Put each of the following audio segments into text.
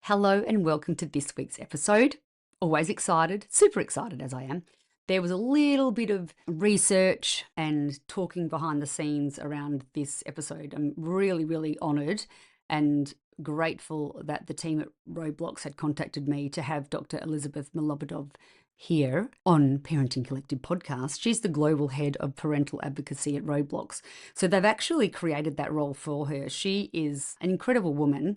Hello and welcome to this week's episode. Always excited, super excited as I am. There was a little bit of research and talking behind the scenes around this episode. I'm really, really honoured and grateful that the team at Roblox had contacted me to have Dr. Elizabeth Milovidov here on Parenting Collective podcast. She's the global head of parental advocacy at Roblox. So they've actually created that role for her. She is an incredible woman.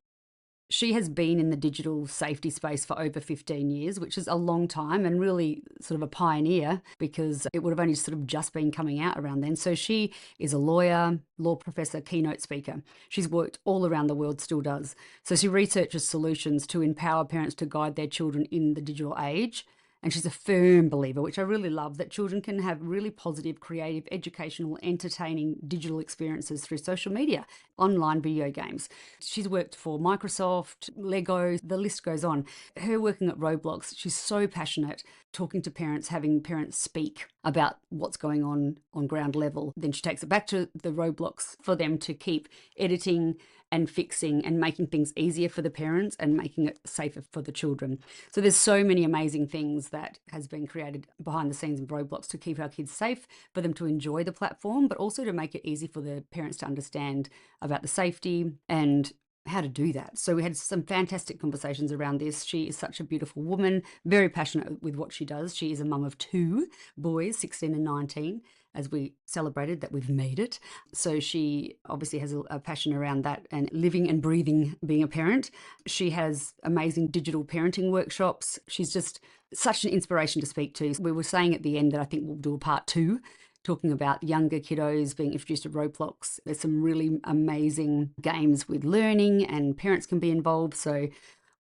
She has been in the digital safety space for over 15 years, which is a long time and really sort of a pioneer because it would have only sort of just been coming out around then. So she is a lawyer, law professor, keynote speaker. She's worked all around the world, still does. So she researches solutions to empower parents to guide their children in the digital age. And she's a firm believer, which I really love, that children can have really positive, creative, educational, entertaining digital experiences through social media, online video games. She's worked for Microsoft, Lego, the list goes on. Her working at Roblox, she's so passionate, talking to parents, having parents speak about what's going on ground level. Then she takes it back to the Roblox for them to keep editing and fixing and making things easier for the parents and making it safer for the children. So there's so many amazing things that has been created behind the scenes in Roblox to keep our kids safe, for them to enjoy the platform, but also to make it easy for the parents to understand about the safety and how to do that. So we had some fantastic conversations around this. She is such a beautiful woman, very passionate with what she does. She is a mum of two boys, 16 and 19, as we celebrated that we've made it. So she obviously has a passion around that and living and breathing being a parent. She has amazing digital parenting workshops. She's just such an inspiration to speak to. We were saying at the end that I think we'll do a part 2 talking about younger kiddos being introduced to Roblox. There's some really amazing games with learning and parents can be involved. So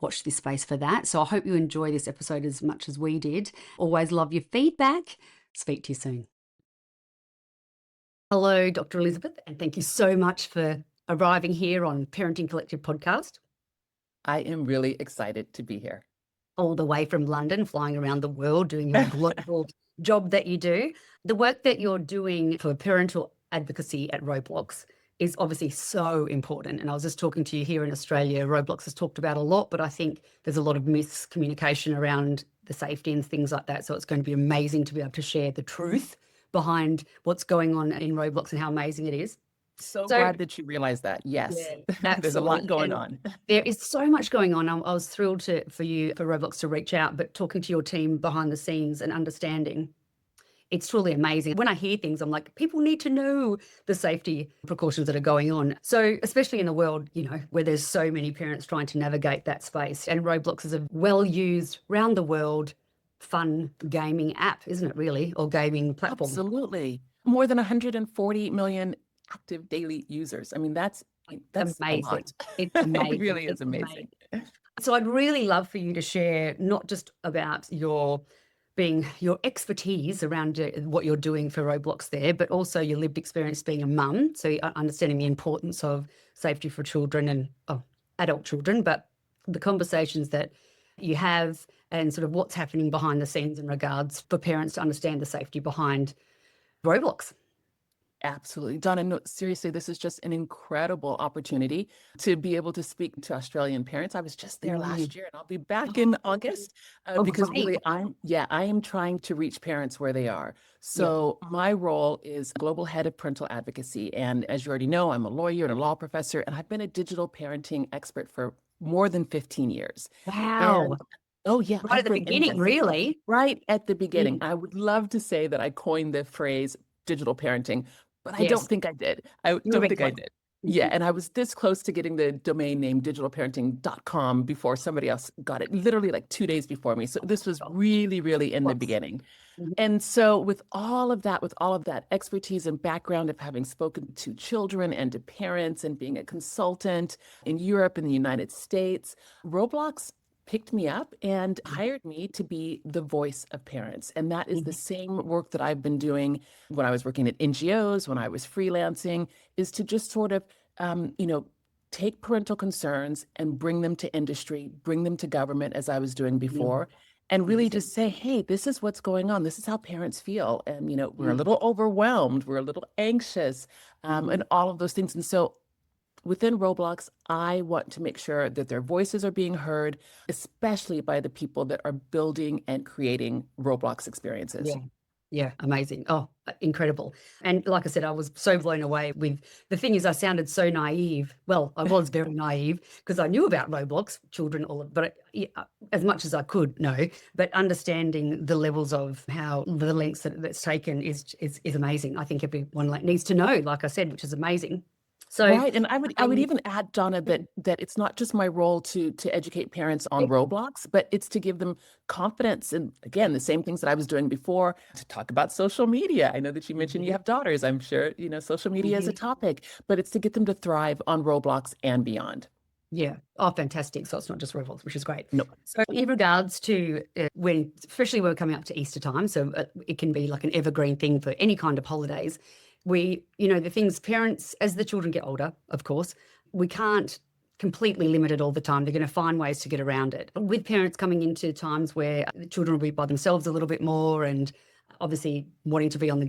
watch this space for that. So I hope you enjoy this episode as much as we did. Always love your feedback. Speak to you soon. Hello, Dr. Elizabeth, and thank you so much for arriving here on Parenting Collective podcast. I am really excited to be here. All the way from London, flying around the world, doing your global job that you do. The work that you're doing for parental advocacy at Roblox is obviously so important. And I was just talking to you here in Australia. Roblox has talked about a lot, but I think there's a lot of miscommunication around the safety and things like that. So it's going to be amazing to be able to share the truth behind what's going on in Roblox and how amazing it is. So glad that you realized that. Yes, yeah, there's a lot going on. There is so much going on. I was thrilled for Roblox to reach out, but talking to your team behind the scenes and understanding, it's truly amazing. When I hear things, I'm like, people need to know the safety precautions that are going on. So especially in the world, where there's so many parents trying to navigate that space, and Roblox is a well-used, round the world, fun gaming app, isn't it really? Or gaming platform. Absolutely. More than 140 million active daily users. I mean, that's amazing. A lot. It's amazing. It really is amazing. So I'd really love for you to share not just about your expertise around what you're doing for Roblox there, but also your lived experience being a mum. So understanding the importance of safety for children and adult children, but the conversations that you have and sort of what's happening behind the scenes in regards for parents to understand the safety behind Roblox. Absolutely. Donna, no, seriously, this is just an incredible opportunity to be able to speak to Australian parents. I was just there last year and I'll be back in August because great. really I am trying to reach parents where they are. So my role is Global Head of Parental Advocacy. And as you already know, I'm a lawyer and a law professor, and I've been a digital parenting expert for more than 15 years. Wow. And, oh, yeah. Right at the beginning, really? Right at the beginning. I would love to say that I coined the phrase digital parenting, but I don't think I did. I don't think I did. Yeah, and I was this close to getting the domain name digitalparenting.com before somebody else got it, literally like 2 days before me. So this was really, really in the beginning. And so with all of that expertise and background of having spoken to children and to parents and being a consultant in Europe and the United States, Roblox picked me up and hired me to be the voice of parents. And that is the same work that I've been doing when I was working at NGOs, when I was freelancing, is to just sort of, take parental concerns and bring them to industry, bring them to government, as I was doing before, and really just say, hey, this is what's going on. This is how parents feel. And, we're a little overwhelmed. We're a little anxious, and all of those things. And so within Roblox, I want to make sure that their voices are being heard, especially by the people that are building and creating Roblox experiences. Yeah. Yeah, amazing. Oh, incredible. And like I said, I was so blown away with the thing is I sounded so naive. Well, I was very naive because I knew about Roblox, children, all of, but as much as I could know, but understanding the levels of how the lengths that's taken is amazing. I think everyone needs to know, like I said, which is amazing. So, Right. And I would even add, Donna, that it's not just my role to educate parents on Roblox, but it's to give them confidence. And again, the same things that I was doing before, to talk about social media. I know that you mentioned you have daughters. I'm sure, social media is a topic, but it's to get them to thrive on Roblox and beyond. yeah. Oh, fantastic. So it's not just Roblox, which is great. No. So in regards to especially when we're coming up to Easter time, so it can be like an evergreen thing for any kind of holidays. The things parents, as the children get older, of course, we can't completely limit it all the time. They're going to find ways to get around it. With parents coming into times where the children will be by themselves a little bit more and obviously wanting to be on the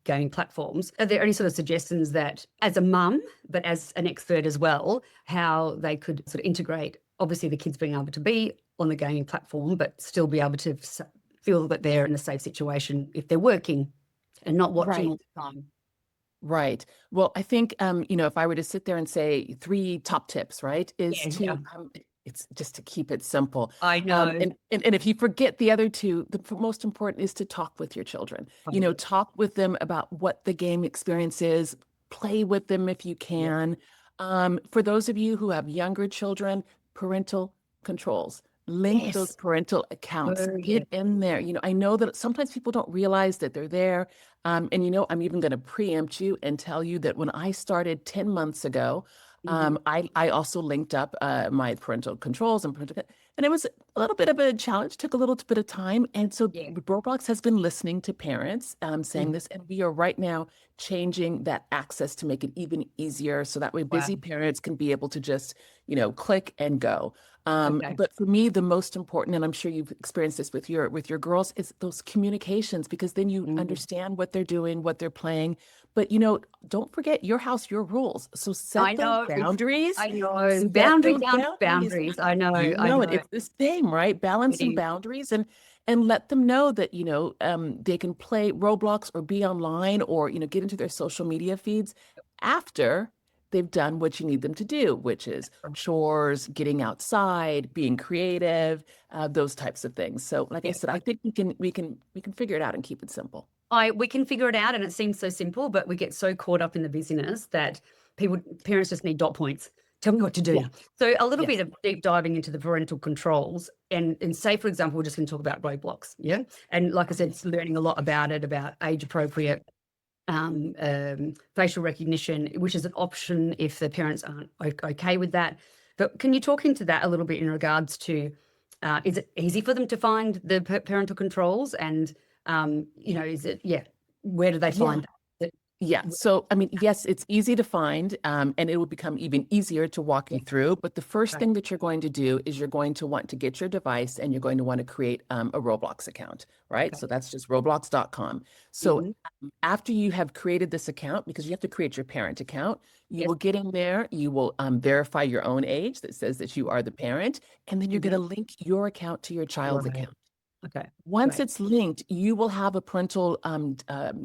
gaming platforms, are there any sort of suggestions that as a mum, but as an expert as well, how they could sort of integrate, obviously the kids being able to be on the gaming platform, but still be able to feel that they're in a safe situation if they're working and not watching all the time? Right. Well, I think, if I were to sit there and say 3 top tips, right, is Yeah. it's just to keep it simple. I know. And if you forget the other 2, the most important is to talk with your children. Talk with them about what the game experience is, play with them if you Yeah. can. For those of you who have younger children, parental controls. Link those Yes. parental accounts. Oh, yeah. Get in there. I know that sometimes people don't realize that they're there. And I'm even going to preempt you and tell you that when I started 10 months ago, I also linked up my parental controls and it was a little bit of a challenge, took a little bit of time. And so Yeah. Roblox has been listening to parents saying this, and we are right now changing that access to make it even easier so that way Wow. busy parents can be able to just, click and go. Okay. But for me, the most important, and I'm sure you've experienced this with your girls, is those communications, because then you understand what they're doing, what they're playing. But don't forget your house, your rules. So I set those know. boundaries. I know. Set Boundaries those aren't boundaries. boundaries. I know. You I know it. know. It's the same, right? It Balancing is. boundaries and let them know that they can play Roblox or be online or get into their social media feeds after they've done what you need them to do, which is chores, getting outside, being creative, those types of things. So, like I Yeah. said, I think we can figure it out and keep it simple. We can figure it out, and it seems so simple, but we get so caught up in the busyness that parents just need dot points. Tell me what to Yeah. do. So a little Yes. bit of deep diving into the parental controls, and say, for example, we're just going to talk about Roblox, yeah. And like I said, it's learning a lot about it, about age appropriate facial recognition, which is an option if the parents aren't okay with that. But can you talk into that a little bit in regards to is it easy for them to find the parental controls? And, is it, yeah, where do they Yeah. find that? Yeah. So, I mean, yes, it's easy to find, and it will become even easier to walk Yeah. you through. But the first Okay. thing that you're going to do is you're going to want to get your device and you're going to want to create a Roblox account, right? So Okay. that's just roblox.com. So Hmm. after you have created this account, because you have to create your parent account, you Yes. will get in there, you will verify your own age that says that you are the parent, and then you're going Hmm. to link your account to your child's Right. account. Okay. Once Great. it's linked, you will have a parental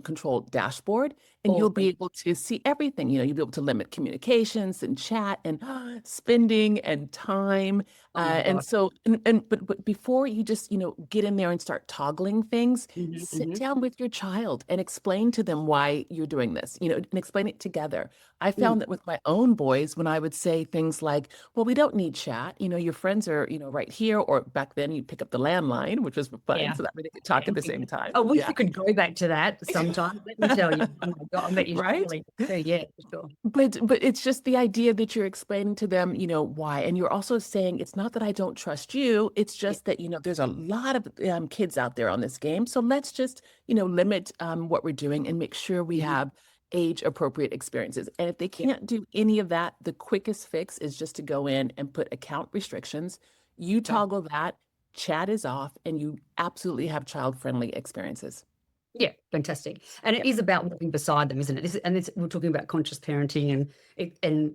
control dashboard, and you'll be Awesome. able to see everything. You'll be able to limit communications and chat and spending and time. Oh my And gosh. so, but before you just get in there and start toggling things, Hmm. sit Hmm. down with your child and explain to them why you're doing this. And explain it together. I found that with my own boys, when I would say things like, "Well, we don't need chat. Your friends are right here," or back then you pick up the landline, which was fun, Yeah. so that way they could talk at the same time. I wish Yeah. I could go back to that sometime. Let me tell you. Oh my God, I bet you Right? really do. Yeah, for sure. But it's just the idea that you're explaining to them, why. And you're also saying it's not that I don't trust you. It's Yeah. just that, there's a lot of kids out there on this game. So let's just, limit what we're doing and make sure we Mhm. have age appropriate experiences. And if they Yeah. can't do any of that, the quickest fix is just to go in and put account restrictions. You Okay. toggle that, chat is off, and you absolutely have child friendly experiences. Yeah, fantastic. And it is about walking beside them, isn't it? We're talking about conscious parenting and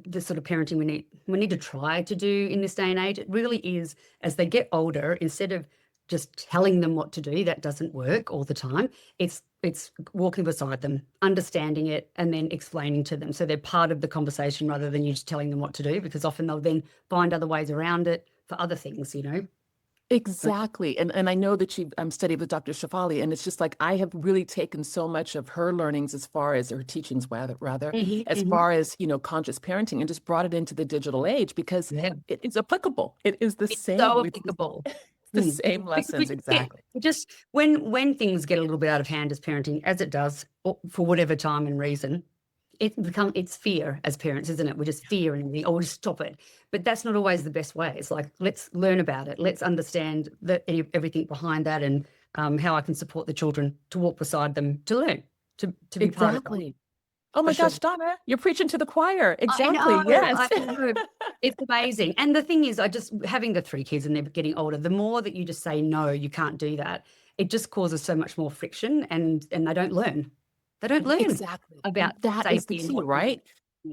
the sort of parenting we need to try to do in this day and age. It really is, as they get older, instead of just telling them what to do, that doesn't work all the time. It's walking beside them, understanding it, and then explaining to them. So they're part of the conversation rather than you just telling them what to do, because often they'll then find other ways around it for other things, you know. Exactly. And I know that she studied with Dr. Shafali, and it's just like I have really taken so much of her learnings as far as her teachings, rather, as far as, conscious parenting, and just brought it into the digital age because it is applicable. It is the It's same. so applicable. The same lessons, exactly. Just when things get a little bit out of hand as parenting, as it does, for whatever time and reason, it's fear as parents, isn't it? We just fear and we just stop it. But that's not always the best way. It's like, let's learn about it. Let's understand everything behind that, and how I can support the children to walk beside them, to learn, to be part of it. Oh my gosh, Donna, you're preaching to the choir. Exactly. I know, Yes. I know. It's amazing. And the thing is, having the 3 kids and they're getting older, the more that you just say, no, you can't do that, it just causes so much more friction, and they don't learn. They don't learn Exactly. about that is the safety key, right?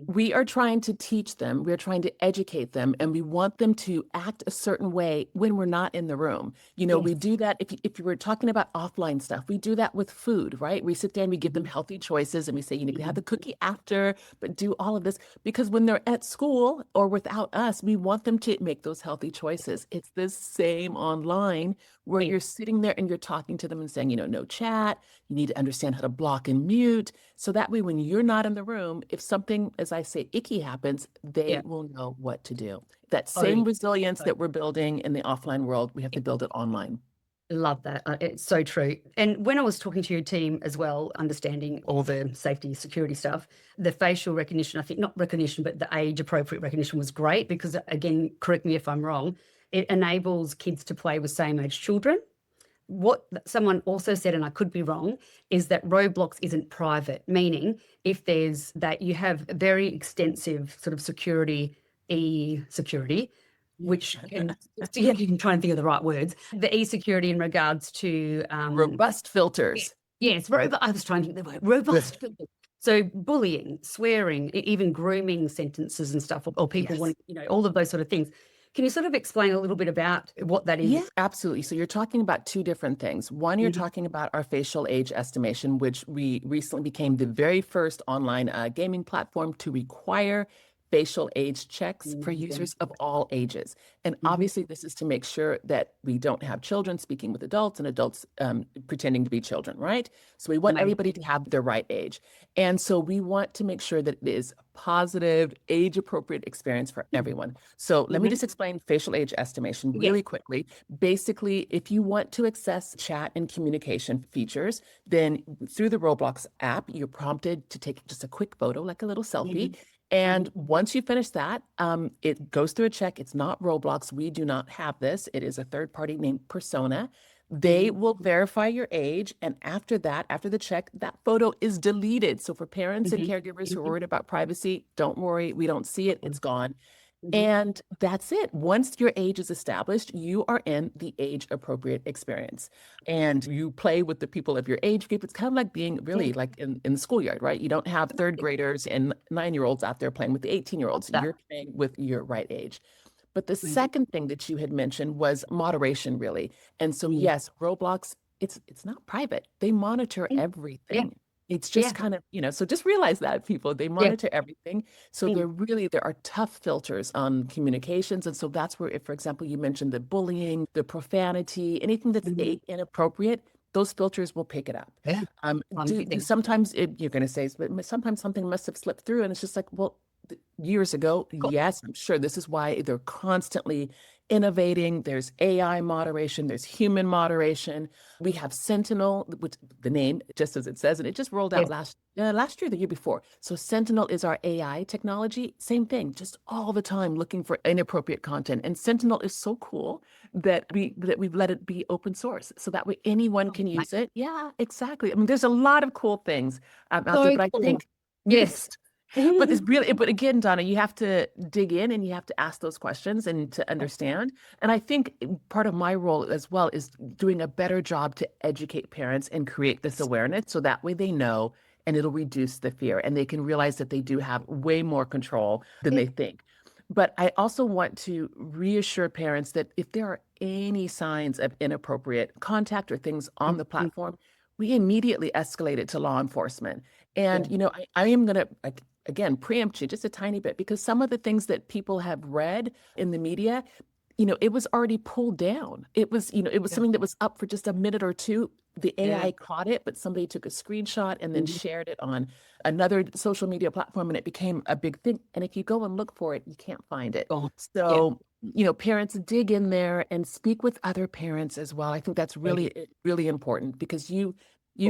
We are trying to teach them, we're trying to educate them, and we want them to act a certain way when we're not in the room. We do that if you were talking about offline stuff, we do that with food, right? We sit there and we give them healthy choices, and we say, you can have the cookie after, but do all of this, because when they're at school or without us, we want them to make those healthy choices. It's the same online, where you're sitting there and you're talking to them and saying, no chat, you need to understand how to block and mute. So that way, when you're not in the room, if something, as I say, icky happens, they will know what to do. That same resilience that we're building in the offline world, we have to build it online. Love that. It's so true. And when I was talking to your team as well, understanding all the safety, security stuff, the facial recognition, I think not recognition, but the age appropriate recognition was great because, again, correct me if I'm wrong, it enables kids to play with same age children. What someone also said, and I could be wrong, is that Roblox isn't private, meaning if there's that you have very extensive sort of security, which you can try and think of the right words, the e-security in regards to robust filters. Yes, I was trying to think of the word robust filters. So bullying, swearing, even grooming sentences and stuff, or people wanting, all of those sort of things. Can you sort of explain a little bit about what that is? Yeah, absolutely. So you're talking about 2 different things. One, you're talking about our facial age estimation, which we recently became the very first online gaming platform to require facial age checks for users of all ages. And obviously, this is to make sure that we don't have children speaking with adults and adults pretending to be children, right? So we want everybody to have their right age. And so we want to make sure that it is a positive, age-appropriate experience for everyone. So let me just explain facial age estimation really quickly. Basically, if you want to access chat and communication features, then through the Roblox app, you're prompted to take just a quick photo, like a little selfie. And once you finish that, it goes through a check. It's not Roblox. We do not have this. It is a third party named Persona. They will verify your age. And after that, after the check, that photo is deleted. So for parents and caregivers who are worried about privacy, don't worry. We don't see it. It's gone. And that's it. Once your age is established, you are in the age-appropriate experience. And you play with the people of your age group. It's kind of like being really like in the schoolyard, right? You don't have 3rd graders and 9-year-olds out there playing with the 18-year-olds. You're playing with your right age. But the second thing that you had mentioned was moderation, really. And so, yes, Roblox, it's not private. They monitor everything. It's just kind of, so just realize that, people, they monitor everything. So there are tough filters on communications. And so that's where, if, for example, you mentioned the bullying, the profanity, anything that's inappropriate, those filters will pick it up. Sometimes you're going to say, but sometimes something must have slipped through. And it's just like, well, years ago, yes, I'm sure this is why they're constantly innovating. There's AI moderation, there's human moderation. We have Sentinel, which the name, just as it says, and it just rolled out last year, the year before. So Sentinel is our AI technology. Same thing, just all the time looking for inappropriate content. And Sentinel is so cool that we've let it be open source, so that way anyone can use it. Yeah, exactly. I mean, there's a lot of cool things out there, but I think But it's really, but again, Donna, you have to dig in and you have to ask those questions and to understand. And I think part of my role as well is doing a better job to educate parents and create this awareness so that way they know and it'll reduce the fear and they can realize that they do have way more control than they think. But I also want to reassure parents that if there are any signs of inappropriate contact or things on the platform, we immediately escalate it to law enforcement. And, I am going to, again, preempt you just a tiny bit because some of the things that people have read in the media, it was already pulled down. It was, it was something that was up for just a minute or two. The AI caught it, but somebody took a screenshot and then shared it on another social media platform and it became a big thing. And if you go and look for it, you can't find it. So, parents dig in there and speak with other parents as well. I think that's really, really important because you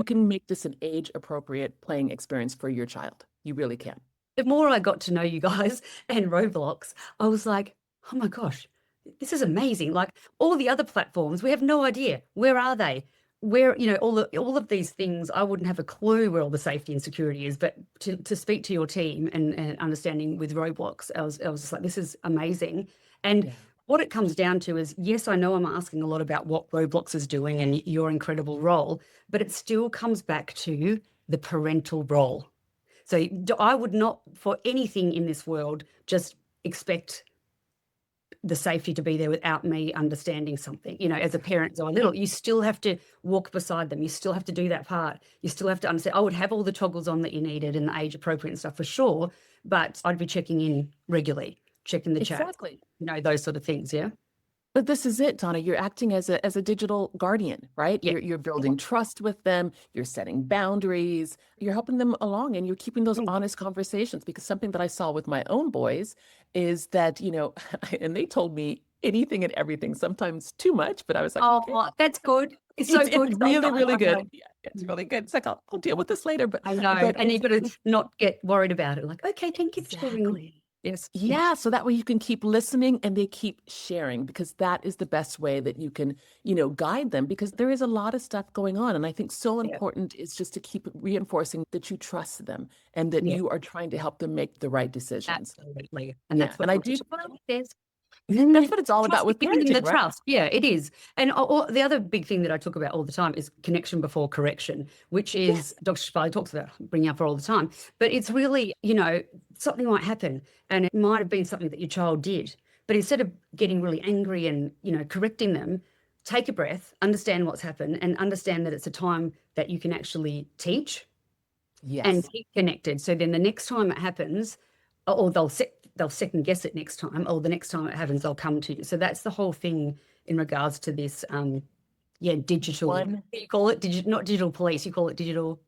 can make this an age-appropriate playing experience for your child. You really can. The more I got to know you guys and Roblox, I was like, oh my gosh, this is amazing. Like all the other platforms, we have no idea. Where are they? Where, all of these things, I wouldn't have a clue where all the safety and security is, but to speak to your team and understanding with Roblox, I was just like, this is amazing. And what it comes down to is, yes, I know I'm asking a lot about what Roblox is doing and your incredible role, but it still comes back to the parental role. So I would not, for anything in this world, just expect the safety to be there without me understanding something. As a parent, so a little, you still have to walk beside them. You still have to do that part. You still have to understand. I would have all the toggles on that you needed and the age appropriate and stuff for sure, but I'd be checking in regularly, checking the chat. Exactly. Those sort of things. Yeah. But this is it, Donna. You're acting as a digital guardian, right? Yeah. You're building trust with them. You're setting boundaries. You're helping them along and you're keeping those honest conversations because something that I saw with my own boys is that, and they told me anything and everything, sometimes too much, but I was like, okay. That's good. It's so good. It's really, really good. Yeah, it's really good. It's like, I'll deal with this later. But I know. And you've got to not get worried about it. Like, okay, thank you for sharing. Yes. Yeah. So that way you can keep listening and they keep sharing because that is the best way that you can, guide them because there is a lot of stuff going on. And I think so important is just to keep reinforcing that you trust them and that you are trying to help them make the right decisions. Absolutely. And that's what I do. That's what it's all about with parenting, the trust. Yeah, it is. And the other big thing that I talk about all the time is connection before correction, which is Dr. Shafali talks about, bringing up all the time. But it's really, something might happen and it might have been something that your child did. But instead of getting really angry and, correcting them, take a breath, understand what's happened and understand that it's a time that you can actually teach and keep connected. So then the next time it happens, or they'll second guess it next time, or the next time it happens, they'll come to you. So that's the whole thing in regards to this, digital. You call it not digital police. You call it digital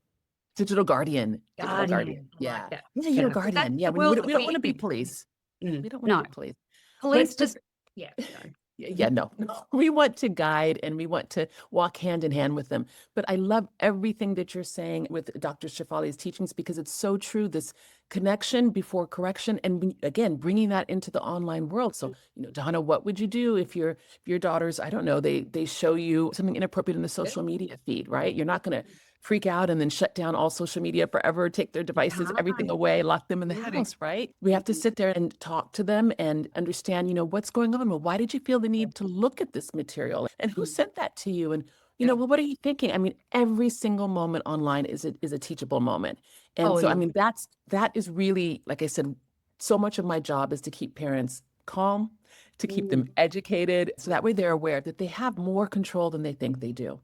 guardian. Guardian. Yeah. Like digital guardian. Yeah. We don't want to be police. We don't want to be police. Police just. Yeah. No. We want to guide and we want to walk hand in hand with them. But I love everything that you're saying with Dr. Shafali's teachings because it's so true. This connection before correction, and again, bringing that into the online world. So, Donna, what would you do if your daughters, I don't know, they show you something inappropriate in the social media feed, right? You're not going to freak out and then shut down all social media forever, take their devices, everything away, lock them in the house, right? We have to sit there and talk to them and understand, what's going on. Well, why did you feel the need to look at this material? And who sent that to you? And, well, what are you thinking? I mean, every single moment online is a teachable moment. And I mean, that is really, like I said, so much of my job is to keep parents calm, to keep them educated. So that way they're aware that they have more control than they think they do.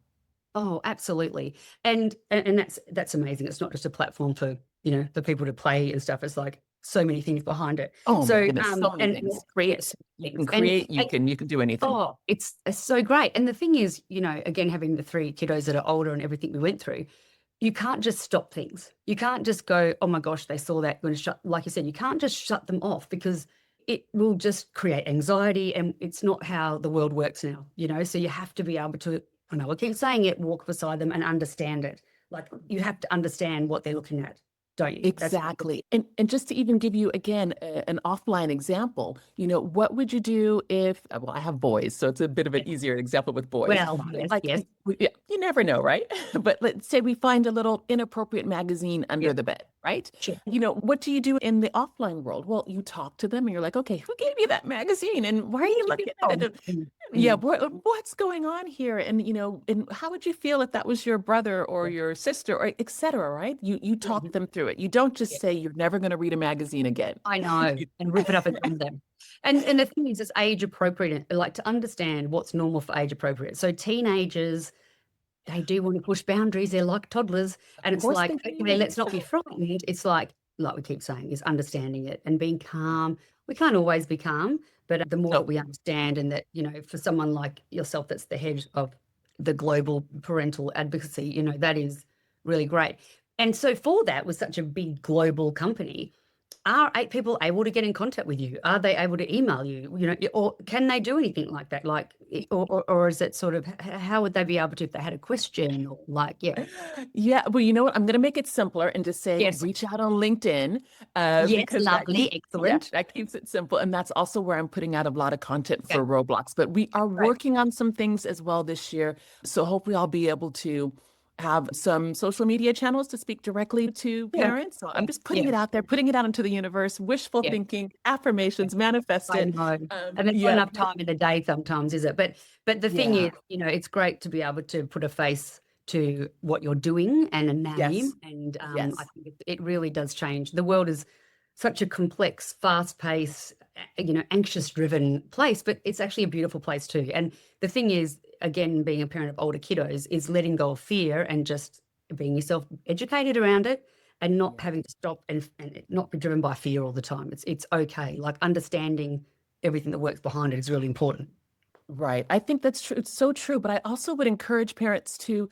Oh, absolutely. And that's amazing. It's not just a platform for, for people to play and stuff. It's like so many things behind it. Oh, so, my goodness, so many things. You can create, you can do anything. Oh, it's so great. And the thing is, again, having the 3 kiddos that are older and everything we went through, you can't just stop things. You can't just go, oh my gosh, they saw that, going to shut, like you said, you can't just shut them off because it will just create anxiety and it's not how the world works now, so you have to be able to, I keep saying it, walk beside them and understand it. Like you have to understand what they're looking at. don't you? Exactly. And just to even give you again an offline example, what would you do if, well, I have boys, so it's a bit of an easier example with boys. Well, yes, Like yes. yeah, you never know, right? But let's say we find a little inappropriate magazine under the bed, right? Sure. What do you do in the offline world? Well, you talk to them and you're like, okay, who gave you that magazine? And why are you looking at it? Yeah, what's going on here? And how would you feel if that was your brother or your sister or et cetera, right? You talk them through it. You don't just say you're never going to read a magazine again. I know, and rip it up and run them. And the thing is, it's age appropriate. Like, to understand what's normal for age appropriate. So teenagers, they do want to push boundaries. They're like toddlers, and it's like, okay, let's not be frightened. It's like we keep saying, is understanding it and being calm. We can't always be calm, but the more that we understand, and that, for someone like yourself, that's the head of the global parental advocacy, that is really great. And so for that, with such a big global company, are 8 people able to get in contact with you? Are they able to email you? Or can they do anything like that? Like, or is it sort of, how would they be able to if they had a question, or like, yeah? Yeah, well, you know what? I'm going to make it simpler and just say Yes. reach out on LinkedIn. Yes, Because lovely, excellent. that keeps it simple. And that's also where I'm putting out a lot of content for Roblox. But we are working on some things as well this year. So hopefully I'll be able to have some social media channels to speak directly to parents. So I'm just putting it out there, putting it out into the universe, wishful thinking, affirmations, manifest it. I know. And there's not enough time in the day sometimes, is it? But the thing is, it's great to be able to put a face to what you're doing and a name. And I think it really does change. The world is such a complex, fast-paced, anxious-driven place, but it's actually a beautiful place too. And the thing is, again, being a parent of older kiddos, is letting go of fear and just being yourself educated around it, and not having to stop and not be driven by fear all the time. It's okay. Like, understanding everything that works behind it is really important. Right. I think that's true. It's so true. But I also would encourage parents to,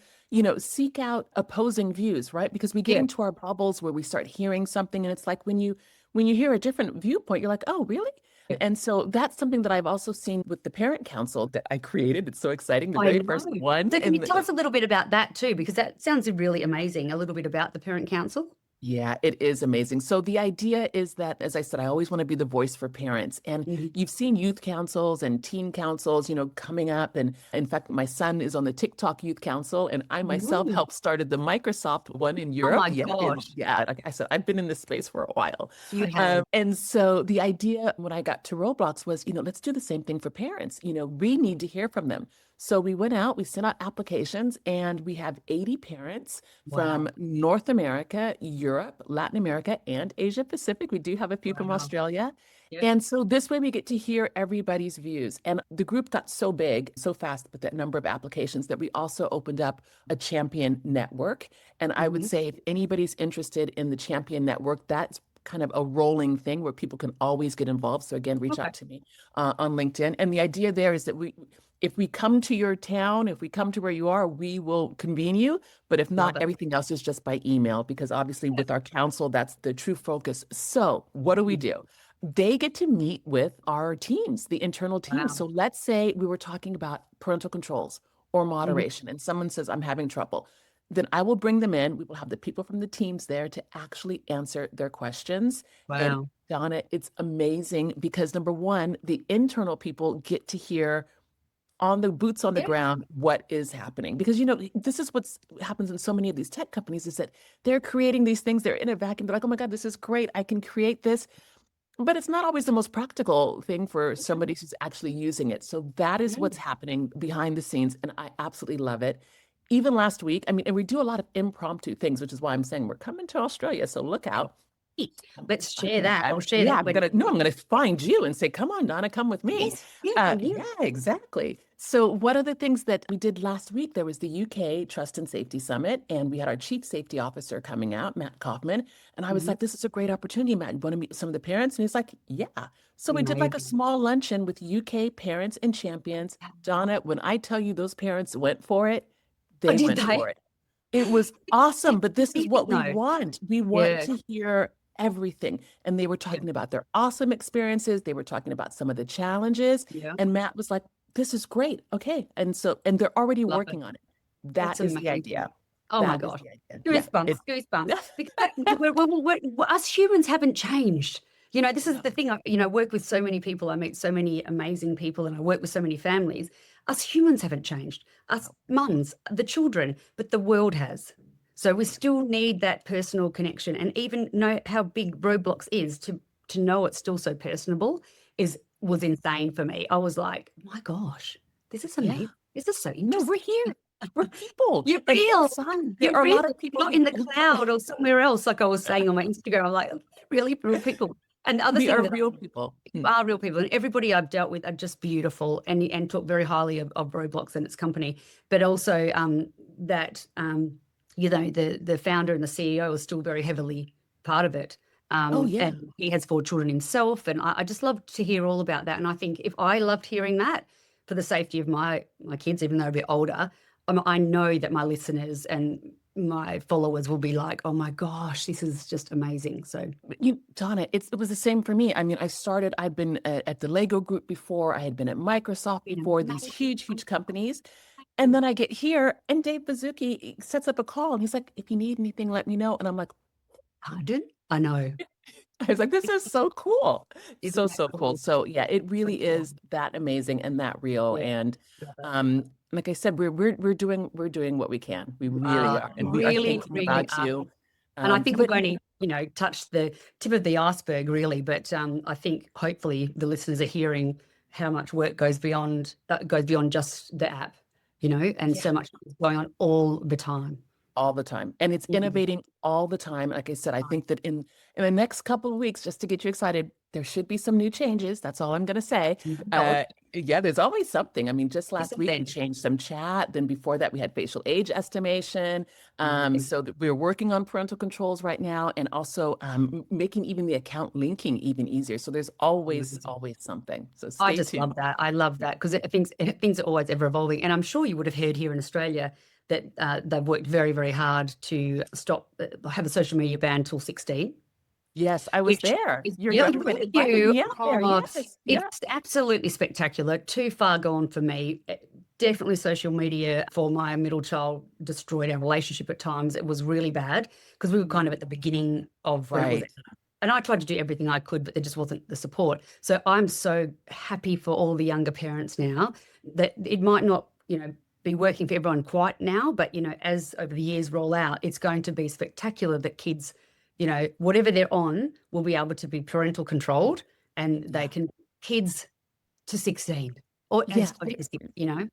seek out opposing views, right? Because we get into our bubbles where we start hearing something, and it's like when you hear a different viewpoint, you're like, oh, really? And so that's something that I've also seen with the parent council that I created. It's so exciting. The very first one. So can you tell us a little bit about that too? Because that sounds really amazing. A little bit about the parent council. Yeah, it is amazing. So the idea is that, as I said, I always want to be the voice for parents. And you've seen youth councils and teen councils, coming up. And in fact, my son is on the TikTok Youth Council, and I myself helped started the Microsoft one in Europe. Oh my gosh. Yeah, like I said, I've been in this space for a while. You have. And so the idea when I got to Roblox was, let's do the same thing for parents. We need to hear from them. So we went out, we sent out applications, and we have 80 parents from North America, Europe, Latin America, and Asia Pacific. We do have a few from Australia. And so this way we get to hear everybody's views. And the group got so big, so fast with that number of applications, that we also opened up a champion network. And I would say if anybody's interested in the champion network, that's kind of a rolling thing where people can always get involved. So again, reach out to me on LinkedIn. And the idea there is that if we come to your town, if we come to where you are, we will convene you. But if not, everything else is just by email, because obviously with our council, that's the true focus. So what do? They get to meet with our teams, the internal teams. So let's say we were talking about parental controls or moderation, and someone says, I'm having trouble. Then I will bring them in. We will have the people from the teams there to actually answer their questions. And Donna, it's amazing because number one, the internal people get to hear on the boots on the ground what is happening. Because, this is what happens in so many of these tech companies, is that they're creating these things. They're in a vacuum. They're like, oh my God, this is great. I can create this. But it's not always the most practical thing for somebody who's actually using it. So that is what's happening behind the scenes. And I absolutely love it. Even last week, and we do a lot of impromptu things, which is why I'm saying we're coming to Australia. So look out. Let's share that. I'll share that. I'm going to find you and say, come on, Donna, come with me. Yeah, exactly. So what are the things that we did last week? There was the UK Trust and Safety Summit, and we had our Chief Safety Officer coming out, Matt Kaufman. And I was like, this is a great opportunity, Matt. You want to meet some of the parents? And he's like, yeah. So we did like a small luncheon with UK parents and champions. Donna, when I tell you those parents went for it, they went for it. It was awesome. But this is what we want. We want to hear everything. And they were talking about their awesome experiences. They were talking about some of the challenges. And Matt was like, this is great. Okay. And they're already working on it. That is the idea. Oh my That is gosh. the idea. Yeah. Goosebumps, goosebumps. Because us humans haven't changed. This is No. the thing. I work with so many people. I meet so many amazing people, and I work with so many families. Us humans haven't changed. Us mums, the children, but the world has. So we still need that personal connection, and even know how big Roblox is to know it's still so personable was insane for me. I was like, my gosh, this is Yeah. amazing. This is so No, we're interesting. here. We're people. You're And real. son, there You're are a real. lot of people Not who in the cloud or somewhere else, like I was saying on my Instagram. I'm like, really real people. And the other we thing are that real people. you are real people, and everybody I've dealt with are just beautiful and talk very highly of Roblox and its company, but also that the founder and the CEO is still very heavily part of it. Oh yeah. And he has 4 children himself, and I just love to hear all about that. And I think if I loved hearing that for the safety of my kids, even though they're a bit older, I know that my listeners and my followers will be like, oh my gosh, this is just amazing. So Donna, it was the same for me. I mean, I'd been at the Lego Group before. I had been at Microsoft before, these huge, huge companies. And then I get here and Dave Bazuki sets up a call and he's like, if you need anything, let me know. And I'm like, pardon? I know. I was like, this is so cool. Isn't that So cool. cool? So yeah, it really is that amazing and that real. Yeah. And like I said, we're doing what we can. We really are. And we are Really, thinking really about are. you. And I think But we've only, touched the tip of the iceberg, really. But I think hopefully the listeners are hearing how much work goes beyond just the app, and yeah, so much is going on all the time. all the time. And it's Mhm. innovating all the time. Like I said, I think that in the next couple of weeks, just to get you excited, there should be some new changes. That's all I'm going to say. God, Yeah, there's always something. I mean, just last isn't week there? we changed some chat. Then before that, we had facial age estimation. So we're working on parental controls right now, and also making even the account linking even easier. So there's always something. So I stay just tuned. love that. I love that because things are always ever evolving. And I'm sure you would have heard here in Australia that they've worked very, very hard to have a social media ban till 16. Yes, I was Which there. is, Your yeah, government thank invited you. me out there. Oh, Yes, yeah. it's absolutely spectacular. Too far gone for me. Definitely social media for my middle child destroyed our relationship at times. It was really bad because we were kind of at the beginning of when it was. Right. And I tried to do everything I could, but there just wasn't the support. So I'm so happy for all the younger parents now that it might not, be working for everyone quite now, but as over the years roll out, it's going to be spectacular that kids, whatever they're on, will be able to be parental controlled, and they Yeah. can kids to 16 or as Yeah. close as, you know.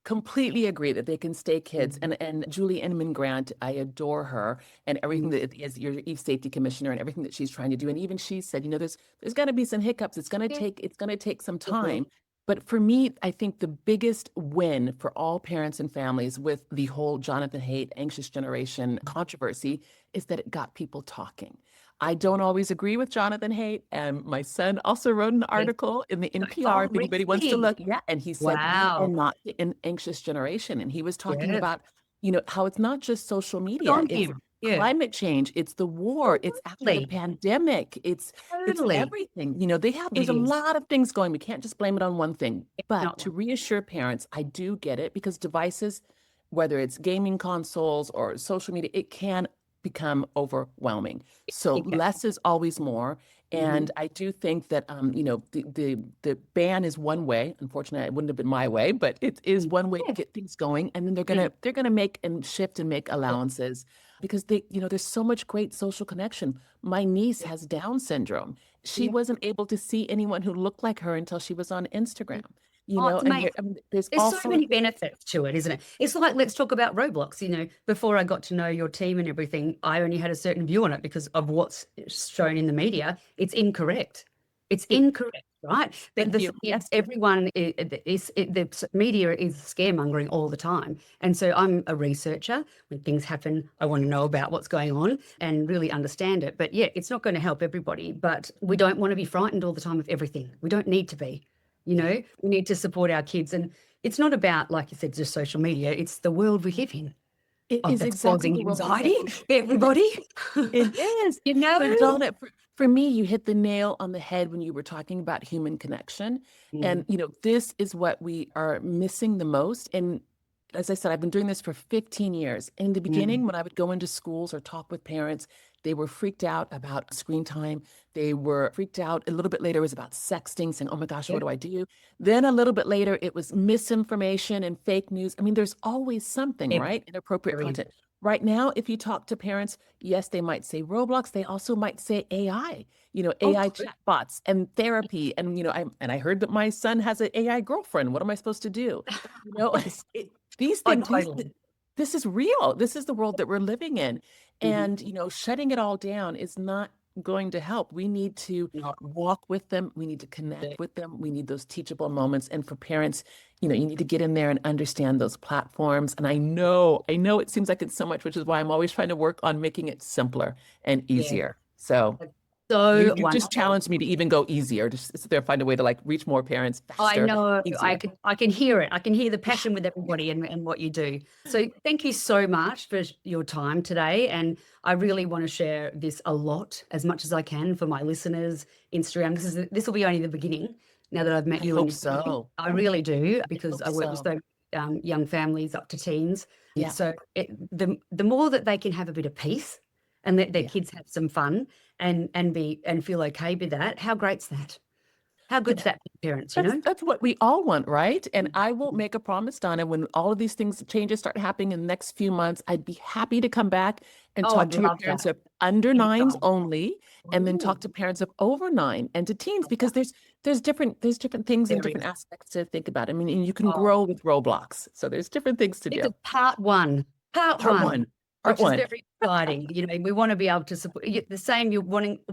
Completely agree that they can stay kids. Mm, And Julie Inman Grant, I adore her and everything mm, that is your Eve safety commissioner and everything that she's trying to do. And even she said, there's gonna be some hiccups. It's gonna take some it will. time. But for me, I think the biggest win for all parents and families with the whole Jonathan Haidt anxious generation controversy is that it got people talking. I don't always agree with Jonathan Haidt. And my son also wrote an Yes. article in the NPR Oh, if anybody wants to really? look. Yeah. And he said, we are Wow. not an anxious generation. And he was talking Yes. about, how it's not just social Good media, on it's him. Yeah. climate change, it's the war, it's after the Totally. pandemic, it's Totally. everything. There's It a is. lot of things going. We can't just blame it on one thing. It's But not to one. reassure parents, I do get it because devices, whether it's gaming consoles or social media, it can become overwhelming. So It can. less is always more. Mhm. And I do think that the ban is one way. Unfortunately, it wouldn't have been my way, but it is Mm. one way to Yeah. get things going. And then they're Mm. gonna they're gonna make and shift and make Yeah. allowances because there's so much great social connection. My niece Yeah. has Down syndrome. She Yeah. wasn't able to see anyone who looked like her until she was on Instagram. Oh, it's And amazing. there's There's so also many benefits to it, isn't it? It's like, let's talk about Roblox. Before I got to know your team and everything, I only had a certain view on it because of what's shown in the media. It's incorrect. It's it. incorrect, right? But Thank the you. thing is, Yes. everyone the media is scaremongering all the time. And so I'm a researcher. When things happen, I want to know about what's going on and really understand it. But yeah, it's not going to help everybody. But we don't want to be frightened all the time of everything. We don't need to be. Yeah. We need to support our kids. And it's not about, like you said, just social media. It's the world we live in. It Oh, is that's exactly causing the world we live anxiety, in. everybody. It is. You know? But Donna, for me, you hit the nail on the head when you were talking about human connection. Mm, And, this is what we are missing the most. And as I said, I've been doing this for 15 years. In the beginning, when I would go into schools or talk with parents, they were freaked out about screen time. They were freaked out. A little bit later, it was about sexting, saying, oh my gosh, what do I do? Then a little bit later, it was misinformation and fake news. I mean, there's always something, right? Inappropriate content. Right now, if you talk to parents, yes, they might say Roblox. They also might say AI, AI chatbots and therapy. And, I heard that my son has an AI girlfriend. What am I supposed to do? These things, this is real. This is the world that we're living in. And, shutting it all down is not going to help. We need to walk with them. We need to connect with them. We need those teachable moments. And for parents, you need to get in there and understand those platforms. And I know it seems like it's so much, which is why I'm always trying to work on making it simpler and easier. So you just challenged me to even go easier, to sit there and find a way to reach more parents faster. I know. Easier. I can hear it. I can hear the passion with everybody and what you do. So thank you so much for your time today. And I really want to share this a lot, as much as I can, for my listeners, Instagram. This will be only the beginning now that I've met you. I hope so. I really do, because I work with so young families up to teens. Yeah. So the more that they can have a bit of peace and let their kids have some fun and feel okay with that, how great's that? How good's that for parents, That's what we all want, right? And I will make a promise, Donna, when all of these changes start happening in the next few months, I'd be happy to come back and talk to your parents of under 9s only, and then talk to parents of over 9 and to teens, because there's different things and different aspects to think about. I mean, and you can grow with Roblox. So there's different things to do. It's part one. Part one. Which is very exciting. We want to be able to support the same.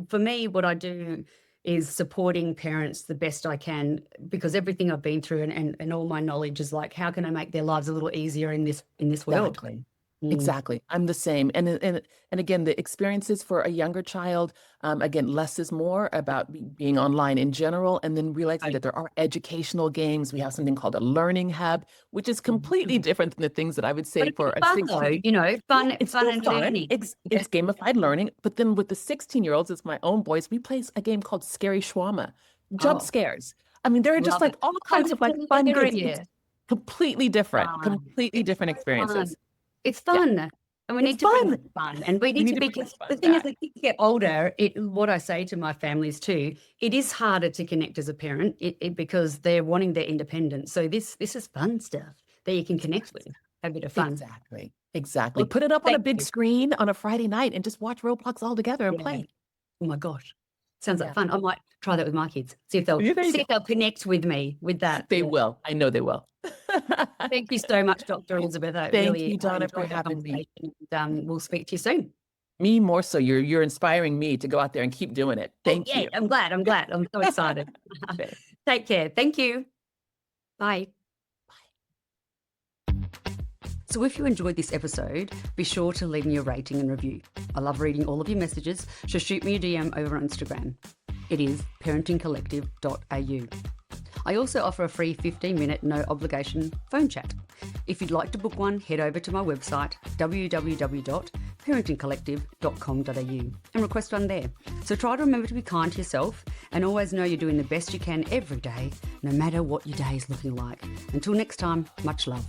For me, what I do is supporting parents the best I can, because everything I've been through and all my knowledge is how can I make their lives a little easier in this world? Exactly. I'm the same. And again, the experiences for a younger child, again, less is more about being online in general, and then realizing that there are educational games. We have something called a learning hub, which is completely different than the things that I would say for a 16-year-old. Fun. It's fun and learning. It's gamified learning. But then with the 16-year-olds, it's my own boys, we play a game called Scary Shawarma, jump scares. I mean, there are just all kinds of fun games. Completely different experiences. It's fun. And we need to bring fun. And we need to be, the thing is, as kids get older, what I say to my families too, it is harder to connect as a parent because they're wanting their independence. So this is fun stuff that you can connect with. Have a bit of fun. Exactly. Well, put it up on a big screen on a Friday night and just watch Roblox all together and play. Oh my gosh. Sounds like fun. I might try that with my kids. See if they'll connect with me with that. They will. I know they will. Thank you so much, Dr. Elizabeth. Thank you, Donna, for having me. We'll speak to you soon. Me more so. You're inspiring me to go out there and keep doing it. Thank you. I'm glad. I'm so excited. Take care. Thank you. Bye. So if you enjoyed this episode, be sure to leave me a rating and review. I love reading all of your messages, so shoot me a DM over on Instagram. It is parentingcollective.au. I also offer a free 15-minute no-obligation phone chat. If you'd like to book one, head over to my website, www.parentingcollective.com.au, and request one there. So try to remember to be kind to yourself and always know you're doing the best you can every day, no matter what your day is looking like. Until next time, much love.